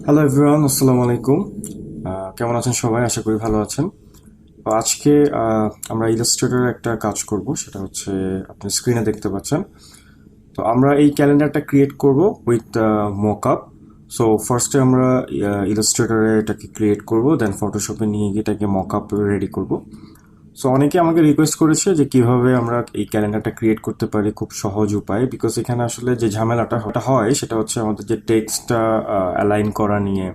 Hello everyone, আসসালামু আলাইকুম। কেমন আছেন সবাই? আশা করি ভালো আছেন। তো আজকে আমরা ইলাস্ট্রেটরের একটা কাজ করব, সেটা হচ্ছে আপনি স্ক্রিনে দেখতে পাচ্ছেন। তো আমরা এই ক্যালেন্ডারটা ক্রিয়েট করব উইথ মকআপ। সো ফার্স্টে আমরা ইলাস্ট্রেটরে এটাকে ক্রিয়েট করব, দেন ফটোশপে নিয়ে গিয়ে এটাকে মকআপ রেডি করব। সো অনেকে আমাকে রিকোয়েস্ট করেছে যে কিভাবে আমরা এই ক্যালেন্ডারটা ক্রিয়েট করতে পারি খুব সহজ উপায়ে, বিকজ এখানে আসলে যে ঝামেলাটা হয় সেটা হচ্ছে আমাদের যে টেক্সটটা অ্যালাইন করা নিয়ে,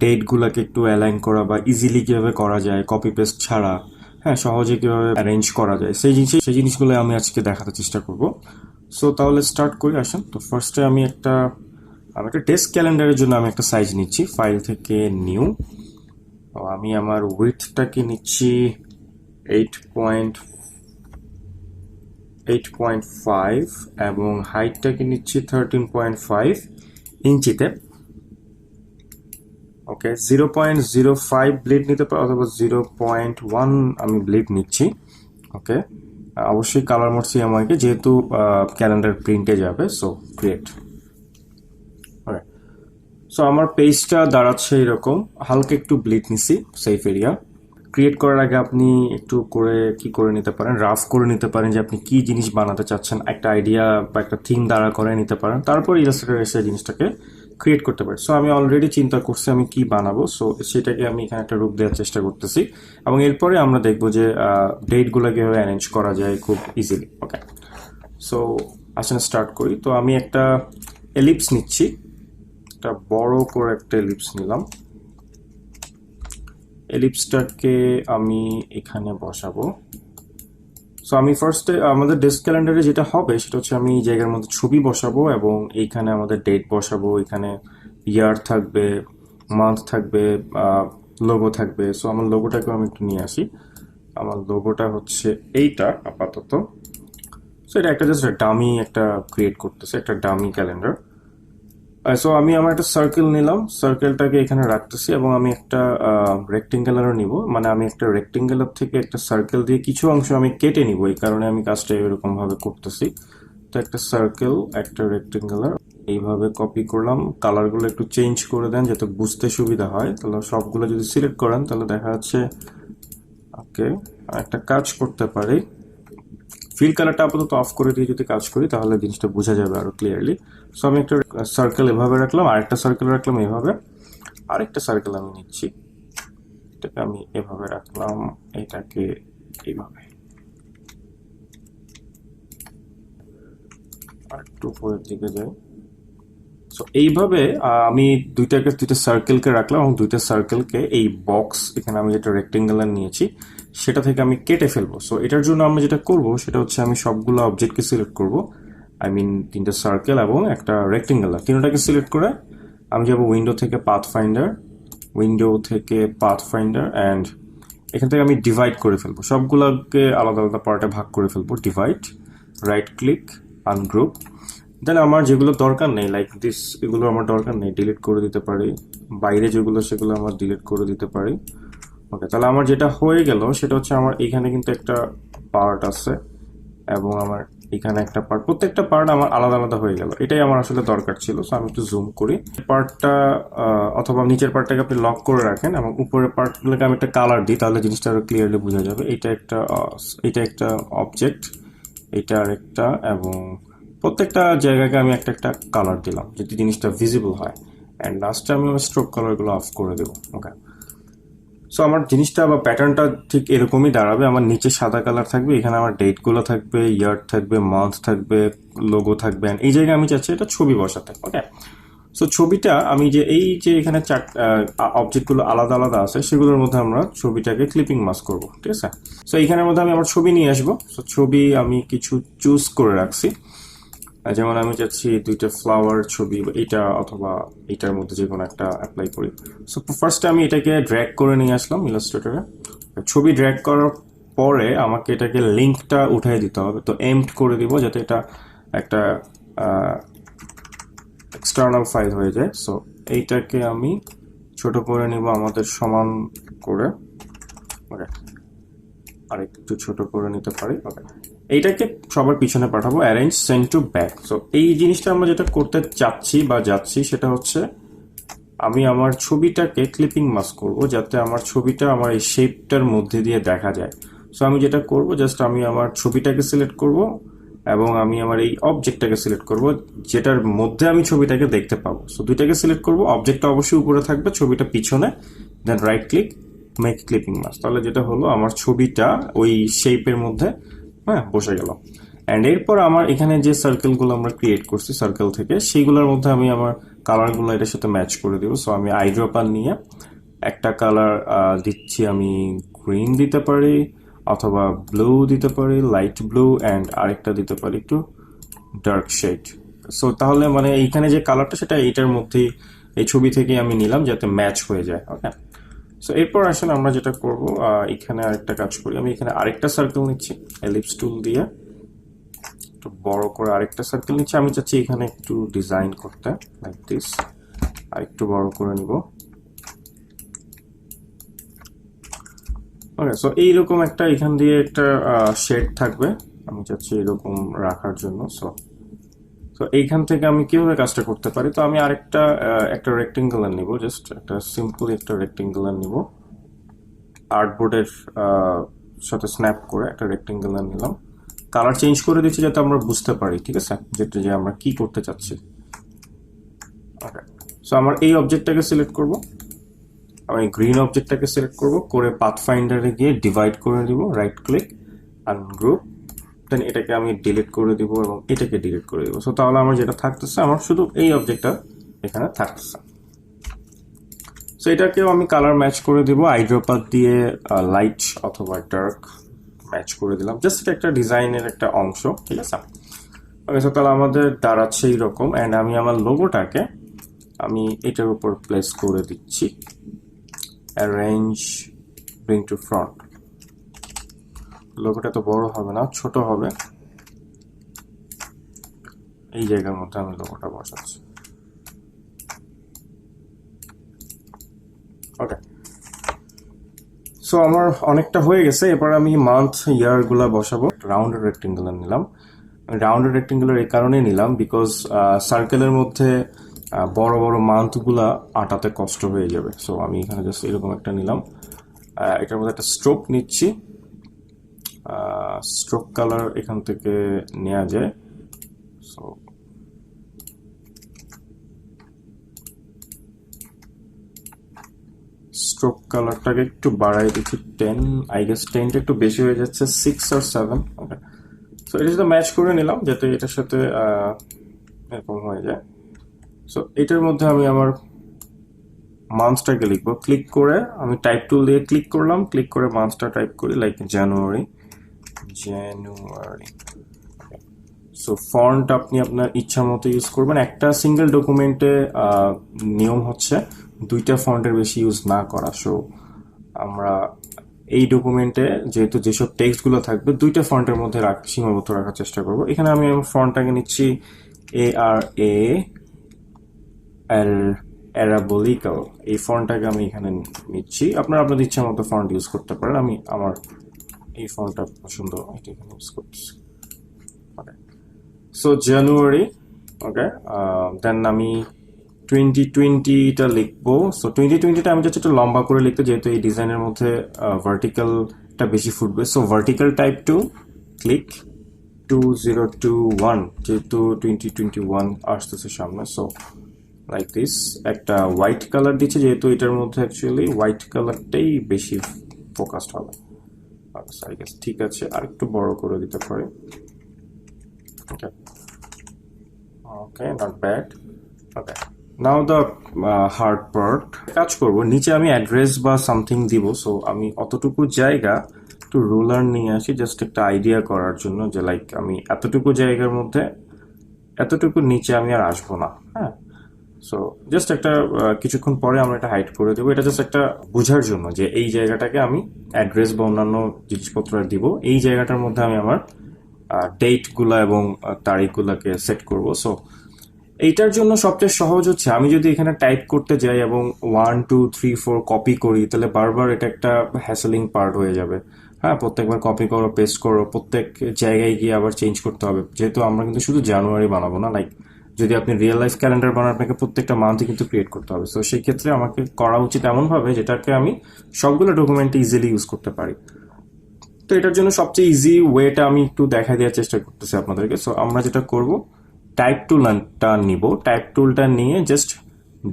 ডেটগুলোকে একটু অ্যালাইন করা বা ইজিলি কিভাবে করা যায় কপি পেস্ট ছাড়া, হ্যাঁ, সহজে কিভাবে অ্যারেঞ্জ করা যায় সেই জিনিসগুলো আমি আজকে দেখাতে চেষ্টা করব। সো তাহলে স্টার্ট করি, আসেন। তো ফার্স্টে আমি একটা ডেস্ক ক্যালেন্ডারের জন্য আমি একটা সাইজ নিচ্ছি ফাইল থেকে, নিউ। আমি আমার উইথটাকে নিচ্ছি 8.5 এবং হাইটটাকে নিচ্ছি 13.5 ইঞ্চিতে। ওকে, 0.05 ব্লিড নিতে পারো অথবা 0.1 আমি ব্লিড নিচ্ছি। ওকে, অবশ্যই কালার মোড সিএমওয়াইকে, যেহেতু ক্যালেন্ডার প্রিন্টে যাবে। So create. সো আমার পেজটা দাঁড়াচ্ছে এরকম, হালকা একটু ব্লিড নিছি সেফ এরিয়া। ক্রিয়েট করার আগে আপনি একটু করে নিতে পারেন, রাফ করে নিতে পারেন যে আপনি কি জিনিস বানাতে চাচ্ছেন, একটা আইডিয়া বা একটা থিম দাঁড়া করে নিতে পারেন, তারপর ইলাস্ট্রেটর এসে জিনিসটাকে ক্রিয়েট করতে পারেন। সো আমি অলরেডি চিন্তা করছি আমি কি বানাবো, সো সেটাকে আমি এখানে একটা রূপ দেওয়ার চেষ্টা করতেছি এবং এরপরে আমরা দেখবো যে ডেটগুলো কীভাবে অ্যারেঞ্জ করা যায় খুব ইজিলি। ওকে, সো আসলে স্টার্ট করি। তো আমি একটা এলিপস নিচ্ছি, একটা বড় করে একটা এলিপস নিলাম। এলিপসটাকে আমি এখানে বসাবো। সো আমি ফার্স্টে আমাদের ডেস্ক ক্যালেন্ডারে যেটা হবে সেটা হচ্ছে আমি এই জায়গার মধ্যে ছবি বসাবো এবং এইখানে আমাদের ডেট বসাবো, এখানে ইয়ার থাকবে, মান্থ থাকবে, লোগো থাকবে। সো আমার লোগোটাকেও আমি একটু নিয়ে আসি। আমার লোগোটা হচ্ছে এইটা আপাতত। সো এটা একটা জাস্ট ডামি একটা ক্রিয়েট করতেছে, একটা ডামি ক্যালেন্ডার। সো আমি আমার একটা সার্কেল নিলাম, সার্কেলটাকে এখানে রাখতেছি এবং আমি একটা রেক্টেঙ্গেলারও নিব, মানে আমি একটা রেক্টেঙ্গেলার থেকে একটা সার্কেল দিয়ে কিছু অংশ আমি কেটে নিব, এই কারণে আমি কাজটা এরকম ভাবে করতেছি। তো একটা সার্কেল, একটা রেক্টেঙ্গেলার এইভাবে কপি করলাম। কালারগুলো একটু চেঞ্জ করে দেন যাতে বুঝতে সুবিধা হয়, তাহলে সবগুলো যদি সিলেক্ট করেন তাহলে দেখা যাচ্ছে। ওকে, একটা কাজ করতে পারি, ফিল কালারটা আপাতত অফ করে দিয়ে যদি কাজ করি তাহলে জিনিসটা বোঝা যাবে আরো ক্লিয়ারলি। সো আমি একটা সার্কেল এভাবে রাখলাম, আরেকটা সার্কেল রাখলাম এভাবে, আরেকটা সার্কেল আমি নিচ্ছি, এটাকে আমি এভাবে রাখলাম, এটাকে এইভাবে, আর একটু উপরের দিকে যাই। সো এইভাবে আমি দুইটা সার্কেলকে রাখলাম এবং দুইটা সার্কেলকে এই বক্স, এখানে আমি যেটা রেক্টেঙ্গুলার নিয়েছি সেটা থেকে আমি কেটে ফেলবো। সো এটার জন্য আমি যেটা করব সেটা হচ্ছে আমি সবগুলো অবজেক্টকে সিলেক্ট করব, আই মিন তিনটা সার্কেল এবং একটা রেক্টেঙ্গুলার, তিনটাকে সিলেক্ট করে আমি যাব উইন্ডো থেকে পাথ ফাইন্ডার অ্যান্ড এখান থেকে আমি ডিভাইড করে ফেলবো, সবগুলোকে আলাদা আলাদা পার্টে ভাগ করে ফেলবো। Divide, right click, ungroup. Then আমার যেগুলো দরকার নেই লাইক দিস, এগুলো আমার দরকার নেই, ডিলিট করে দিতে পারি। বাইরে যেগুলো সেগুলো আমার ডিলিট করে দিতে পারি। ওকে, তাহলে আমার যেটা হয়ে গেল সেটা হচ্ছে আমার এখানে কিন্তু একটা পার্ট আছে এবং আমার এখানে একটা পার্ট, প্রত্যেকটা পার্ট আমার আলাদা আলাদা হয়ে গেল, এটাই আমার আসলে দরকার ছিল। সো আমি একটু জুম করি পার্টটা, অথবা নিচের পার্টটাকে আপনি লক করে রাখেন এবং উপরের পার্টগুলোকে আমি একটা কালার দিই, তাহলে জিনিসটা আরো ক্লিয়ারলি বোঝা যাবে। এটা একটা অবজেক্ট, এটা আরেকটা, এবং প্রত্যেকটা জায়গাকে আমি একটা একটা কালার দিলাম যদি জিনিসটা ভিজিবল হয়। অ্যান্ড লাস্টে আমি আমার স্ট্রোক কালারগুলো অফ করে দেবো। ওকে, সো আমার জিনিসটা বা প্যাটার্নটা ঠিক এরকমই দাঁড়াবে। আমার নিচে সাদা কালার থাকবে, এখানে আমার ডেটগুলো থাকবে, ইয়ার থাকবে, মান্থ থাকবে, লোগো থাকবে। এই জায়গায় আমি চাচ্ছি এটা ছবি বসাতে। ওকে, সো ছবিটা আমি যে এই যে এখানে অবজেক্টগুলো আলাদা আলাদা আছে সেগুলোর মধ্যে আমরা ছবিটাকে ক্লিপিং মাস্ক করবো, ঠিক আছে। সো এইখানের মধ্যে আমি আমার ছবি নিয়ে আসবো। সো ছবি আমি কিছু চুজ করে রাখছি, যেমন আমি চাচ্ছি দুইটা ফ্লাওয়ার ছবি, এটা অথবা এটার মধ্যে যে কোনো একটা অ্যাপ্লাই করি। সো ফার্স্টে আমি এটাকে ড্র্যাগ করে নিয়ে আসলাম ইলাস্ট্রেটরে। ছবি ড্র্যাগ করার পরে আমাকে এটাকে লিঙ্কটা উঠাই দিতে হবে, তো এমড করে দিব যাতে এটা একটা এক্সটার্নাল ফাইল হয়ে যায়। সো এইটাকে আমি ছোট করে নিব আমাদের সমান করে, ওকে, আর একটু ছোট করে নিতে পারি। ওকে, এইটাকে সবার পিছনে পাঠাবো, arrange send to back. So এই জিনিসটা আমরা যেটা করতে চাচ্ছি বা যাচ্ছি সেটা হচ্ছে আমি আমার ছবিটাকে ক্লিপিং মাস্ক করব যাতে আমার ছবিটা আমার এই শেপটার মধ্যে দিয়ে দেখা যায়। সো আমি যেটা করব, জাস্ট আমি আমার ছবিটাকে সিলেক্ট করব এবং আমি আমার এই অবজেক্টটাকে সিলেক্ট করব যেটার মধ্যে আমি ছবিটাকে দেখতে পাবো। সো দুইটাকে সিলেক্ট করব, অবজেক্টটা অবশ্যই উপরে থাকবে, ছবিটা পিছনে, then right click, make clipping mask. তাহলে যেটা হলো আমার ছবিটা ওই শেপের মধ্যে বসে গেল। অ্যান্ড এরপর আমার এখানে যে সার্কেলগুলো আমরা ক্রিয়েট করছি সার্কেল থেকে, সেইগুলোর মধ্যে আমি আমার কালারগুলো এটার সাথে ম্যাচ করে দিব। সো আমি আইড্রপার নিয়ে একটা কালার দিচ্ছি, আমি গ্রিন দিতে পারি অথবা ব্লু দিতে পারি, লাইট ব্লু, অ্যান্ড আরেকটা দিতে পারি একটু ডার্ক শেড। সো তাহলে মানে এইখানে যে কালারটা সেটা এইটার মধ্যেই, এই ছবি থেকে আমি নিলাম যাতে ম্যাচ হয়ে যায়। ওকে, সো এরপর আসলে আমরা যেটা করব, এখানে আরেকটা কাজ করি, আমি এখানে আরেকটা সার্কেল নিচ্ছি এলিপস টুল দিয়ে, একটু বড় করে আরেকটা সার্কেল নিচ্ছি। আমি চাচ্ছি এখানে একটু ডিজাইন করতে, লাইক দিস, আর একটু বড় করে নিব। ওকে, সো এইরকম একটা এখান দিয়ে একটা শেড থাকবে, আমি চাচ্ছি এরকম রাখার জন্য। সো তো এইখান থেকে আমি কিভাবে কাজটা করতে পারি, তো আমি আরেকটা একটা রেক্টেঙ্গুলার নিব, জাস্ট একটা সিম্পল একটা রেক্টেঙ্গুলার নিব, আর্টবোর্ডের সাথে স্ন্যাপ করে একটা রেক্টেঙ্গুলার নিলাম, কালার চেঞ্জ করে দিচ্ছি যাতে আমরা বুঝতে পারি, ঠিক আছে, যেটা যে আমরা কি করতে চাচ্ছি। ওকে, সো আমার এই অবজেক্টটাকে সিলেক্ট করব, আমি গ্রিন অবজেক্টটাকে সিলেক্ট করব, করে পাথফাইন্ডারে গিয়ে ডিভাইড করে দিব, রাইট ক্লিক, আনগ্রুপ, দেন এটাকে আমি ডিলিট করে দিব এবং এটাকে ডিলিট করে দিব। সো তাহলে আমার যেটা থাকতেছে, আমার শুধু এই অবজেক্টটা এখানে থাকতেছে। সো এটাকেও আমি কালার ম্যাচ করে দিব আইড্রপার দিয়ে, লাইট অথবা ডার্ক ম্যাচ করে দিলাম, জাস্ট এটা একটা ডিজাইনের একটা অংশ, ঠিক আছে। ওকে, সো তাহলে আমাদের দাঁড়াচ্ছে এইরকম। অ্যান্ড আমি আমার লোগোটাকে আমি এটার উপর প্লেস করে দিচ্ছি, অ্যারেঞ্জ, ব্রিং টু ফ্রন্ট। লোগোটা তো বড় হবে না, ছোট হবে, এই জায়গার মধ্যে আমি লোগোটা বসাচ্ছি। ওকে, সো আমার অনেকটা হয়ে গেছে। এবার আমি মান্থ ইয়ার গুলা বসাবো। রাউন্ডেড রেক্টেঙ্গুলার নিলাম, রাউন্ডেড রেক্টেঙ্গুলার এই কারণে নিলাম বিকজ সার্কেলের মধ্যে বড় বড় মান্থ গুলা আটাতে কষ্ট হয়ে যাবে। সো আমি এখানে জাস্ট এরকম একটা নিলাম, এটার মধ্যে একটা স্ট্রোক নিচ্ছি, স্ট্রোক কালার এখান থেকে নেওয়া যায়। সো স্ট্রোক কালারটাকে একটু বাড়াই দিচ্ছি 10, আই গেস 10টা একটু বেশি হয়ে যাচ্ছে, 6 or 7। ওকে, সো এটার সাথে ম্যাচ করে নিলাম যাতে এটার সাথে এরকম হয়ে যায়। সো এটার মধ্যে আমি আমার মান্থসটাকে লিখবো, ক্লিক করে আমি টাইপ টুল দিয়ে ক্লিক করলাম, ক্লিক করে মান্থসটা টাইপ করি, লাইক জানুয়ারি। সো ফন্ট আপনি আপনার ইচ্ছা মতো ইউজ করবেন। একটা সিঙ্গেল ডকুমেন্টে নিয়ম হচ্ছে দুইটা ফন্টের বেশি ইউজ না করা। সো আমরা এই ডকুমেন্টে যেহেতু যেসব টেক্সটগুলো থাকবে দুইটা ফন্টের মধ্যে সীমাবদ্ধ রাখার চেষ্টা করব। এখানে আমি আমার ফন্টটাকে নিচ্ছি ARAL, অ্যারাবোলিকাল, এই ফন্টটাকে আমি এখানে নিচ্ছি। আপনারা আপনাদের ইচ্ছা মতো ফন্ট ইউজ করতে পারেন, আমি আমার এই ফন্টটা পছন্দ, এটা এখানে ইউজ করতেছি। ওকে, সো জানুয়ারি। ওকে, দেন আমি 2020টা লিখবো। সো 2020টা আমি চাচ্ছি একটু লম্বা করে লিখতে, যেহেতু এই ডিজাইনের মধ্যে ভার্টিক্যালটা বেশি ফুটবে। So vertical type two, click 2021, যেহেতু 2021 আসতেছে সামনে। সো লাইক দিস, একটা হোয়াইট কালার দিচ্ছে যেহেতু এটার মধ্যে অ্যাকচুয়ালি হোয়াইট কালারটাই বেশি ফোকাসড হবে। আই গেস ঠিক আছে, আর একটু বড় করে দিতে পারি। Okay, okay, not bad. Okay, now the hard part. কাজ করব, নিচে আমি অ্যাড্রেস বা সামথিং দিব। সো আমি অতটুকু জায়গা একটু রুলার নিয়ে আসি, জাস্ট একটা আইডিয়া করার জন্য যে লাইক আমি এতটুকু জায়গার মধ্যে এতটুকু নিচে আমি আর আসবো না। হ্যাঁ, সো জাস্ট একটা কিছুক্ষণ পরে আমরা এটা হাইড করে দেবো। এটা জাস্ট একটা বোঝার জন্য যে এই জায়গাটাকে আমি অ্যাড্রেস বা অন্যান্য জিনিসপত্র দিব, এই জায়গাটার মধ্যে আমি আমার ডেটগুলা এবং তারিখগুলাকে সেট করব। সো এইটার জন্য সবচেয়ে সহজ হচ্ছে আমি যদি এখানে টাইপ করতে যাই এবং 1 2 3 4 কপি করি, তাহলে বারবার এটা একটা হ্যাসলিং পার্ট হয়ে যাবে। হ্যাঁ, প্রত্যেকবার কপি করো, পেস্ট করো, প্রত্যেক জায়গায় গিয়ে আবার চেঞ্জ করতে হবে, যেহেতু আমরা কিন্তু শুধু জানুয়ারি বানাবো না, লাইক যদি আপনি রিয়েল লাইফ ক্যালেন্ডার বানান আপনাকে প্রত্যেকটা মান্থই কিন্তু ক্রিয়েট করতে হবে। সো সেই ক্ষেত্রে আমাকে করা উচিত এমনভাবে যেটাকে আমি সবগুলো ডকুমেন্টে ইজিলি ইউজ করতে পারি। তো এটার জন্য সবচেয়ে ইজি ওয়েটা আমি একটু দেখাই দেওয়ার চেষ্টা করতেছি আপনাদেরকে। সো আমরা যেটা করব, টাইপ টুলটা নিব, টাইপ টুলটা নিয়ে জাস্ট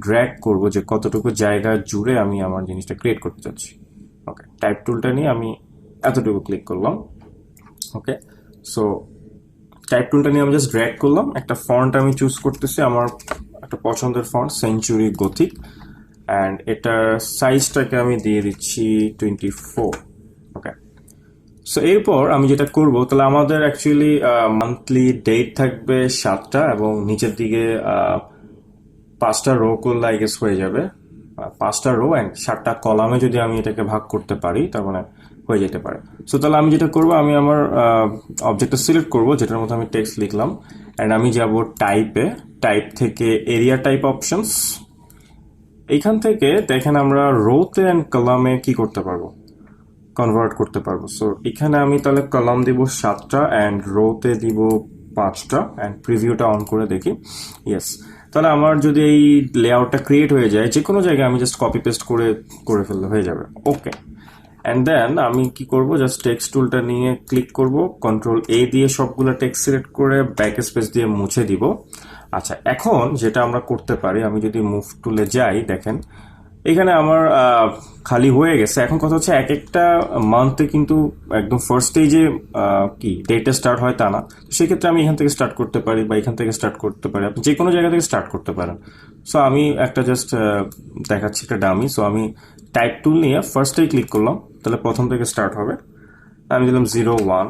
ড্র্যাগ করব যে কতটুকু জায়গা জুড়ে আমি আমার জিনিসটা ক্রিয়েট করতে চাচ্ছি। ওকে, টাইপ টুলটা নিয়ে আমি এতটুকু ক্লিক করলাম। ওকে, সো টাইপ টুলটা নিয়ে আমি জাস্ট ড্র্যাগ করলাম। একটা ফন্ট আমি চুজ করতেছি, আমার একটা পছন্দের ফন্ট সেঞ্চুরি গথিক, অ্যান্ড এটার সাইজটাকে আমি দিয়ে দিচ্ছি 24। ওকে, সো এরপর আমি যেটা করব, তাহলে আমাদের অ্যাকচুয়ালি মান্থলি ডেট থাকবে 7টা এবং নিচের দিকে 5টা রো করলে আই গেস হয়ে যাবে। 5টা রো অ্যান্ড 7টা কলামে যদি আমি এটাকে ভাগ করতে পারি তার মানে হয়ে যেতে পারে। সো তাহলে আমি যেটা করব, আমি আমার অবজেক্টটা সিলেক্ট করব যেটার মধ্যে আমি টেক্সট লিখলাম, অ্যান্ড আমি যাব টাইপে, টাইপ থেকে এরিয়া টাইপ অপশনস। এইখান থেকে দেখেন আমরা রোতে অ্যান্ড কলামে কি করতে পারবো, কনভার্ট করতে পারবো। সো এখানে আমি তাহলে কলাম দিব 7টা অ্যান্ড রোতে দিব 5টা, অ্যান্ড প্রিভিউটা অন করে দেখি। ইয়েস, তাহলে আমার যদি এই লেআউটটা ক্রিয়েট হয়ে যায় যে কোনো জায়গায় আমি জাস্ট কপি পেস্ট করে ফেললে হয়ে যাবে। ওকে, অ্যান্ড দেন আমি কি করব, জাস্ট টেক্সট টুলটা নিয়ে ক্লিক করব, কন্ট্রোল এ দিয়ে সবগুলো টেক্সট সিলেক্ট করে ব্যাক স্পেস দিয়ে মুছে দিব। আচ্ছা, এখন যেটা আমরা করতে পারি, আমি যদি মুভ টুলে যাই, দেখেন এখানে আমার খালি হয়ে গেছে। এখন কথা হচ্ছে এক একটা মান্থে কিন্তু একদম ফার্স্ট স্টেজে কি ডেটটা স্টার্ট হয় তা না। সেক্ষেত্রে আমি এখান থেকে স্টার্ট করতে পারি বা এখান থেকে স্টার্ট করতে পারি, আপনি যে কোনো জায়গা থেকে স্টার্ট করতে পারেন। সো আমি একটা জাস্ট দেখাচ্ছি একটা ডামি। সো আমি টাইপ টুল নিয়ে ফার্স্টেই ক্লিক করলাম, তাহলে প্রথম থেকে স্টার্ট হবে। আমি দিলাম 01,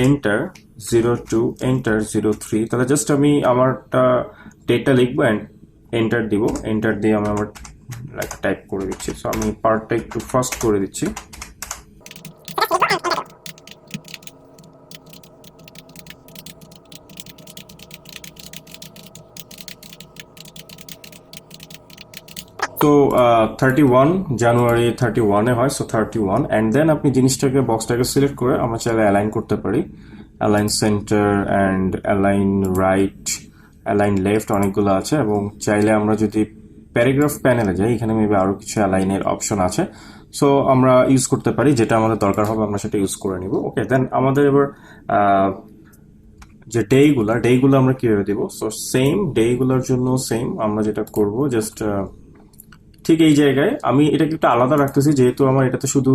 এন্টার 02, এন্টার 03। তাহলে জাস্ট আমি আমারটা ডেটটা লিখবো অ্যান্ড এন্টার দিব। এন্টার দিয়ে আমি আমার টাইপ করে দিচ্ছি। সো আমি পার্টটা একটু ফাস্ট করে দিচ্ছি। তো 31 জানুয়ারি 31-এ হয়। সো 31, অ্যান্ড দেন আপনি জিনিসটাকে বক্সটাকে সিলেক্ট করে আমরা চাইলে অ্যালাইন করতে পারি, align centre and align right, align left, অনেকগুলো আছে। এবং চাইলে আমরা যদি প্যারাগ্রাফ প্যানেলে যাই, এখানে মেবি আরও কিছু অ্যালাইনের অপশন আছে। সো আমরা ইউজ করতে পারি, যেটা আমাদের দরকার হবে আমরা সেটা ইউজ করে নিব। ওকে, দেন আমাদের এবার যে ডেগুলো আমরা কিভাবে দিব। সো সেম ডেগুলোর জন্য সেম আমরা যেটা করব, জাস্ট ঠিক এই জায়গায় আমি এটাকে একটু আলাদা রাখতেছি, যেহেতু আমার এটাতে শুধু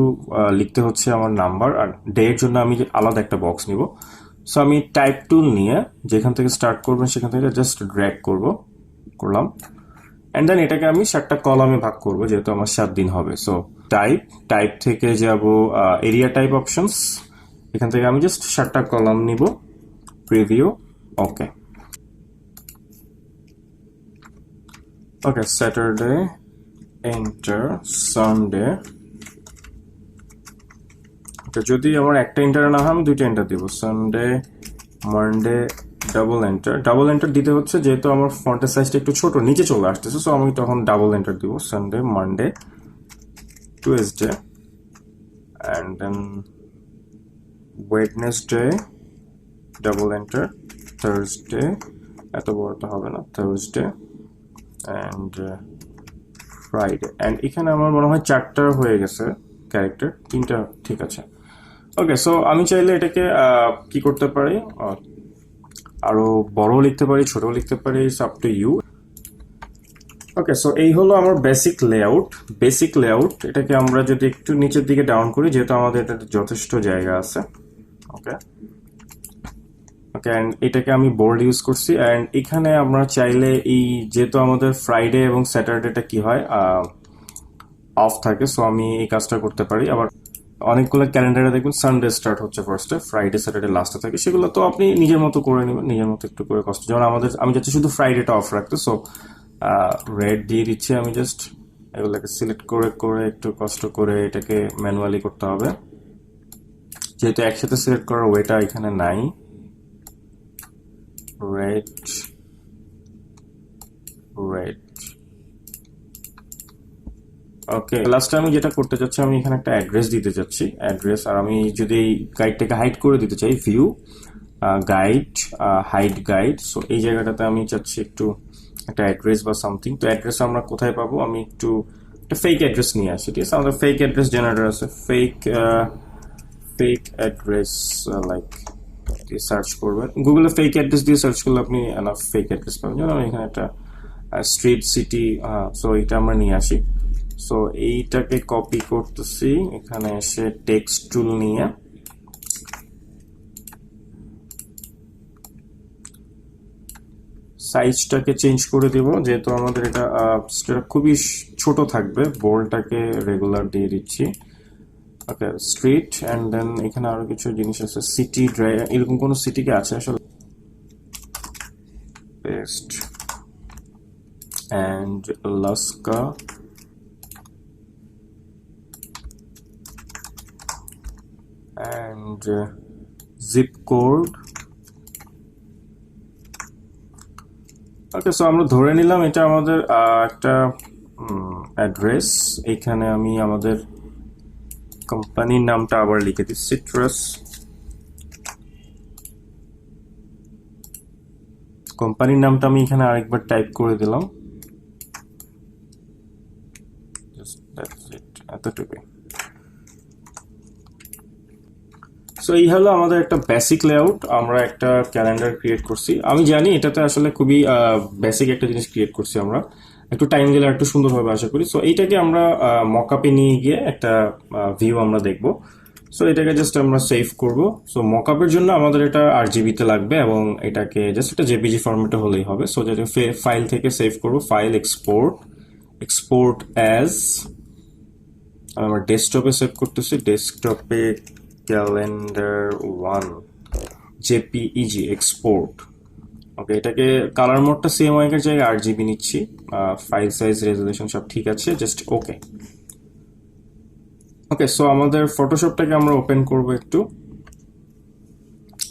লিখতে হচ্ছে আমার নাম্বার, আর ডে এর জন্য আমি আলাদা একটা বক্স নিব। সো আমি টাইপ টুল নিয়ে যেখান থেকে স্টার্ট করবেন সেখান থেকে জাস্ট ড্র্যাগ করলাম, অ্যান্ড দেন এটাকে আমি 7টা কলামে ভাগ করব যেহেতু আমার 7 দিন হবে। সো টাইপ থেকে যাব এরিয়া টাইপ অপশনস, এখান থেকে আমি জাস্ট 7টা কলাম নিব, প্রিভিউ। ওকে, স্যাটারডে, এন্টার, সানডে। যদি আমার একটা এন্টার না হয় আমি 2টা এন্টার দিব, সানডে, মানডে, ডাবল এন্টার দিতে হচ্ছে যেহেতু আমার ফন্টের সাইজটা একটু ছোট নিচে চলে আসতেছে। সো আমি তখন ডাবল এন্টার দিব, Sunday, Monday, Tuesday, and then Wednesday, double enter, Thursday, এত বড়টা হবে না, থার্সডে, অ্যান্ড ফ্রাইডে। অ্যান্ড এখানে আমার মনে হয় 4টা হয়ে গেছে ক্যারেক্টার, 3টা ঠিক আছে। ওকে, সো আমি চাইলে এটাকে কি করতে পারি, আরো বড় লিখতে পারি, ছোট লিখতে পারি, it's up to you. Okay, so এই হলো আমার বেসিক লেআউট। এটাকে আমরা যদি একটু নিচের দিকে ডাউন করি, যেহেতু আমাদের এটাতে যথেষ্ট জায়গা আছে। ওকে, অ্যান্ড এটাকে আমি বোল্ড ইউজ করছি। অ্যান্ড এখানে আমরা চাইলে এই যেহেতু আমাদের ফ্রাইডে এবং স্যাটারডেটা কি হয় অফ থাকে, সো আমি এই কাজটা করতে পারি। আবার অনেকগুলো ক্যালেন্ডারে দেখবেন সানডে স্টার্ট হচ্ছে ফার্স্টে, ফ্রাইডে স্যাটারডে লাস্টে থাকে। সেগুলো তো আপনি নিজের মতো করে নেবেন, নিজের মতো একটু করে কষ্ট। যেমন আমি যাচ্ছি শুধু ফ্রাইডেটা অফ রাখতে, সো রেড দিয়ে দিচ্ছি আমি জাস্ট। এগুলোকে সিলেক্ট করে একটু কষ্ট করে এটাকে ম্যানুয়ালি করতে হবে, যেহেতু একসাথে সিলেক্ট করার ওয়েটা এখানে নাই। রেড, ওকে, লাস্টে আমি যেটা করতে চাচ্ছি, আমি এখানে একটা অ্যাড্রেস দিতে চাচ্ছি, অ্যাড্রেস। আর আমি যদি গাইডটাকে হাইড করে দিতে চাই, view, guide, hide guide. So এই জায়গাটাতে আমি চাচ্ছি একটু একটা অ্যাড্রেস বা সামথিং। তো অ্যাড্রেস আমরা কোথায় পাবো, আমি একটু একটা ফেক অ্যাড্রেস নিয়ে আসি, ঠিক আছে? আমাদের ফেক অ্যাড্রেস জেনারেটর আছে, ফেক অ্যাড্রেস, লাইক দিয়ে সার্চ করবেন গুগলে, ফেক অ্যাড্রেস দিয়ে সার্চ করলে আপনি এনাফ ফেক অ্যাড্রেস পাবেন। যেমন এখানে একটা স্ট্রিট, সিটি, সো এটা আমরা নিয়ে আসি। সো এইটাকে কপি করতেছি, এখানে এসে টেক্সট টুল নিয়ে সাইজটাকে চেঞ্জ করে দিব, যেহেতু আমাদের এটা খুবই ছোট থাকবে, বোল্ডটাকে রেগুলার দিয়ে দিচ্ছি। ওকে, স্ট্রিট, অ্যান্ড দেন এখানে আরো কিছু জিনিস আছে, সিটি, ড্রাই, এরকম কোন সিটি কি আছে আসলে? Paste and Alaska, and zip code. Okay, so আমরা ধরে নিলাম এটা আমাদের একটা অ্যাড্রেস। এখানে আমি আমাদের কোম্পানির নামটা আবার লিখে দিই, সিট্রাস। কোম্পানির নামটা আমি এখানে আরেকবার টাইপ করে দিলাম, এতটুকু। সো এই হলো আমাদের একটা বেসিক লেআউট। আমরা একটা ক্যালেন্ডার ক্রিয়েট করছি। আমি জানি এটাতে আসলে খুবই বেসিক একটা জিনিস ক্রিয়েট করছি আমরা, একটু টাইম দিলে একটু সুন্দরভাবে আশা করি। সো এইটাকে আমরা মকআপে নিয়ে গিয়ে একটা ভিউ আমরা দেখব। সো এটাকে জাস্ট আমরা সেভ করব। সো মকআপের জন্য আমাদের এটা আরজিবিতে লাগবে, এবং এটাকে জাস্ট একটা জেপিজি ফরম্যাটে হলেই হবে। সো যেটা ফাইল থেকে সেভ করব, ফাইল এক্সপোর্ট অ্যাজ, আমার ডেস্কটপে সেভ করতেছি, ডেস্কটপে ক্যালেন্ডার 1 জেপিইজি এক্সপোর্ট। ওকে, এটাকে কালার মোডটা CMYK এর জায়গায় আরজিবি নিচ্ছি, ফাইল সাইজ, রেজুলেশন সব ঠিক আছে, জাস্ট ওকে। ওকে, সো আমাদের ফটোশপটাকে আমরা ওপেন করব একটু,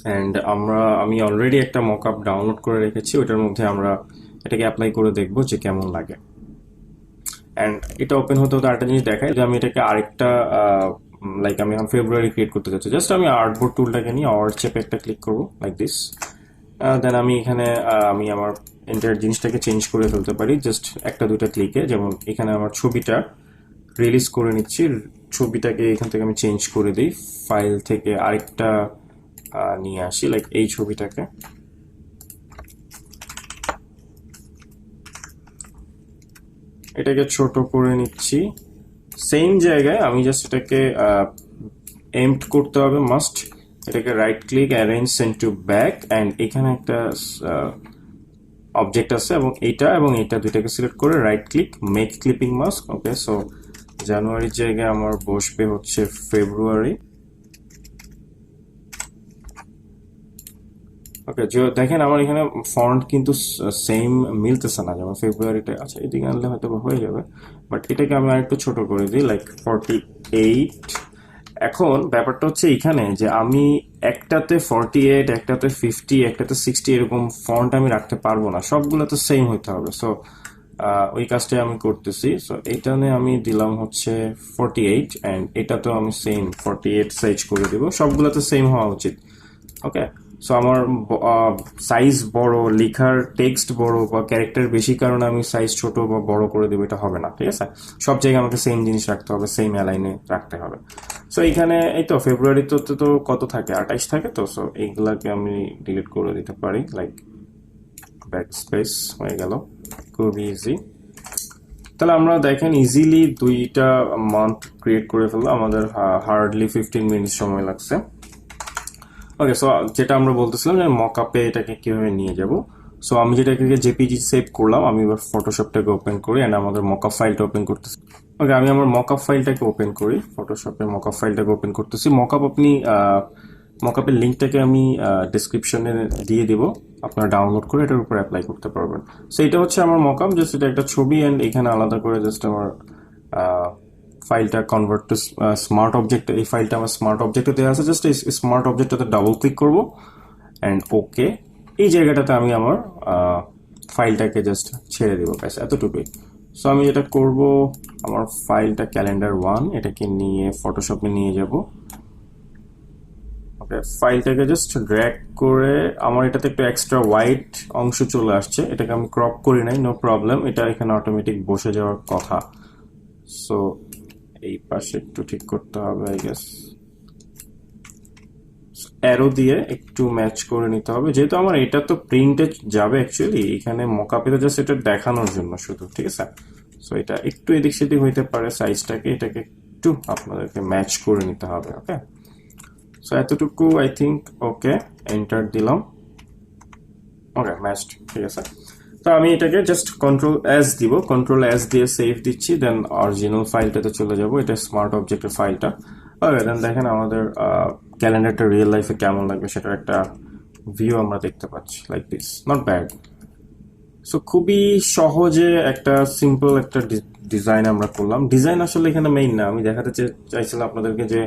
অ্যান্ড আমি অলরেডি একটা মকআপ ডাউনলোড করে রেখেছি, ওটার মধ্যে আমরা এটাকে অ্যাপ্লাই করে দেখব যে কেমন লাগে। অ্যান্ড এটা ওপেন হতে হতে আরেকটা জিনিস দেখায় যে আমি এটাকে আরেকটা লাইক আমি এখন ফেব্রুয়ারি ক্রিয়েট করতে চাচ্ছি। জাস্ট আমি আর্টবোর্ড টুলটাকে নিয়ে অর চেপে একটা ক্লিক করবো, লাইক দিস। দেন আমি এখানে আমি আমার এন্টায়ার জিনিসটাকে চেঞ্জ করে ফেলতে পারি জাস্ট একটা দুইটা ক্লিকে। যেমন এখানে আমার ছবিটা রিলিজ করে নিচ্ছি, ছবিটাকে এখান থেকে আমি চেঞ্জ করে দিই, ফাইল থেকে আরেকটা নিয়ে আসি, লাইক এই ছবিটাকে। এটাকে ছোট করে নিচ্ছি, সেম জায়গায় আমি জাস্ট এটাকে এম্পট করতে হবে মাস্ট। এটাকে right click, arrange, send to back, and এখানে একটা অবজেক্ট আছে, এবং এটা দুইটাকে সিলেক্ট করে right click, make clipping mask. Okay, so জানুয়ারির জায়গায় আমার বসবে হচ্ছে ফেব্রুয়ারি। ওকে, দেখেন আমার এখানে ফন্ট কিন্তু সেম মিলতেছে না, যেমন ফেব্রুয়ারিটা, আচ্ছা এদিকে আনলে হয়তো হয়ে যাবে, বাট এটাকে আমি আরেকটু ছোট করে দিই, লাইক 48। এখন ব্যাপারটা হচ্ছে এখানে যে আমি একটাতে 48, একটাতে 50, একটাতে 60 এরকম ফন্ট আমি রাখতে পারবো না, সবগুলো তো সেম হইতে হবে। সো ওই কাজটাই আমি করতেছি। সো এইটানে আমি দিলাম হচ্ছে 48, অ্যান্ড এটাতেও আমি সেম 48 সাইজ করে দিব, সবগুলোতে সেম হওয়া উচিত। ওকে, সো আমার সাইজ বড়, লেখার টেক্সট বড় বা ক্যারেক্টার বেশি কারণে আমি সাইজ ছোট বা বড় করে দেবো, এটা হবে না, ঠিক আছে? সব জায়গায় আমাকে সেম জিনিস রাখতে হবে, সেম অ্যালাইনে রাখতে হবে। সো এইখানে এই তো ফেব্রুয়ারিতে তো কত থাকে, 28 থাকে তো। সো এইগুলাকে আমি ডিলিট করে দিতে পারি, লাইক ব্যাক স্পেস, হয়ে গেল, খুব ইজি। তাহলে আমরা দেখেন ইজিলি দুইটা মান্থ ক্রিয়েট করে ফেললো, আমাদের হার্ডলি 15 মিনিট সময় লাগছে। ওকে, সো যেটা আমরা বলতেছিলাম যে মকআপে এটাকে কিভাবে নিয়ে যাব। সো আমি যেটাকে জেপিজি সেভ করলাম, আমি এবার ফটোশপটাকে ওপেন করি, অ্যান্ড আমাদের মকআপ ফাইলটা ওপেন করতেছি। ওকে, আমি আমার মকআপ ফাইলটাকে ওপেন করি, ফটোশপে মকআপ ফাইলটাকে ওপেন করতেছি। মকআপের লিঙ্কটাকে আমি ডিসক্রিপশনে দিয়ে দিব, আপনারা ডাউনলোড করে এটার উপর অ্যাপ্লাই করতে পারবেন। সো এটা হচ্ছে আমার মকআপ, জাস্ট এটা একটা ছবি, অ্যান্ড এখানে আলাদা করে জাস্ট আমার ফাইলটা কনভার্ট টু স্মার্ট অবজেক্ট, এই ফাইলটা আমার স্মার্ট অবজেক্টে দেওয়া আছে, জাস্ট এই স্মার্ট অবজেক্টটাতে ডাবল ক্লিক করবো, অ্যান্ড ওকে, এই জায়গাটাতে আমি আমার ফাইলটাকে জাস্ট ছেড়ে দেবো, ব্যাস এতটুকুই। সো আমি যেটা করব, আমার ফাইলটা ক্যালেন্ডার 1, এটাকে নিয়ে ফটোশপে নিয়ে যাব। ওকে, ফাইলটাকে জাস্ট ড্র্যাগ করে, আমার এটাতে একটু এক্সট্রা হোয়াইট অংশ চলে আসছে, এটাকে আমি ক্রপ করি নাই, নো প্রবলেম, এটা এখানে অটোমেটিক বসে যাওয়ার কথা। সো এই পাশে একটু ঠিক করতে হবে আই গেস, অ্যারো দিয়ে একটু ম্যাচ করে নিতে হবে, যেহেতু আমার এটা তো প্রিন্টে যাবে অ্যাকচুয়ালি, এখানে মকআপে তো জাস্ট এটা দেখানোর জন্য শুধু, ঠিক আছে। সো এটা একটু এদিক সেদিক হইতে পারে সাইজটাকে, এটাকে একটু আপনাদেরকে ম্যাচ করে নিতে হবে। ওকে, সো এতটুকু আই থিঙ্ক ওকে, এন্টার দিলাম। ওকে, ম্যাচড, ঠিক আছে। তো আমি এটাকে জাস্ট কন্ট্রোল এস দিব, কন্ট্রোল এস দিয়ে সেভ দিচ্ছি, দেন অরিজিনাল ফাইলটাতে চলে যাব, এটা স্মার্ট অবজেক্টের ফাইলটা। ওকে, দেন দেখেন আমাদের ক্যালেন্ডারটা রিয়েল লাইফে কেমন লাগবে সেটার একটা ভিউ আমরা দেখতে পাচ্ছি, like this, not bad. So খুবই সহজে একটা সিম্পল একটা ডিজাইন আমরা করলাম। ডিজাইন আসলে এখানে মেইন না, আমি দেখাতে চাইছিলাম আপনাদেরকে যে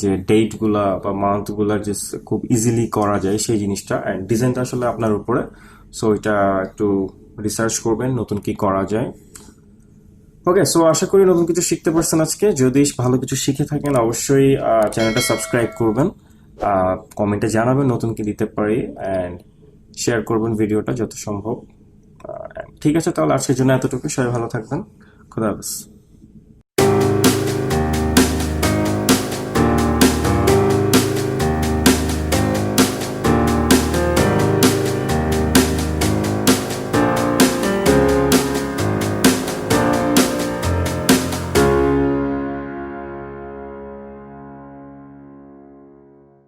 যে ডেট গুলা বা মান্থ গুলা যে খুব ইজিলি করা যায় সেই জিনিসটা, অ্যান্ড ডিজাইনটা আসলে আপনার উপরে। সো এটা একটু রিসার্চ করবেন নতুন কি করা যায়। ওকে, সো আশা করি নতুন কিছু শিখতে পারছেন আজকে। যদি ভালো কিছু শিখে থাকেন অবশ্যই চ্যানেলটা সাবস্ক্রাইব করবেন, কমেন্টে জানাবেন নতুন কি দিতে পারি, অ্যান্ড শেয়ার করবেন ভিডিওটা যত সম্ভব। ঠিক আছে, তাহলে আজকের জন্য এতটুকু, সবাই ভালো থাকবেন, খুদা হাফেজ।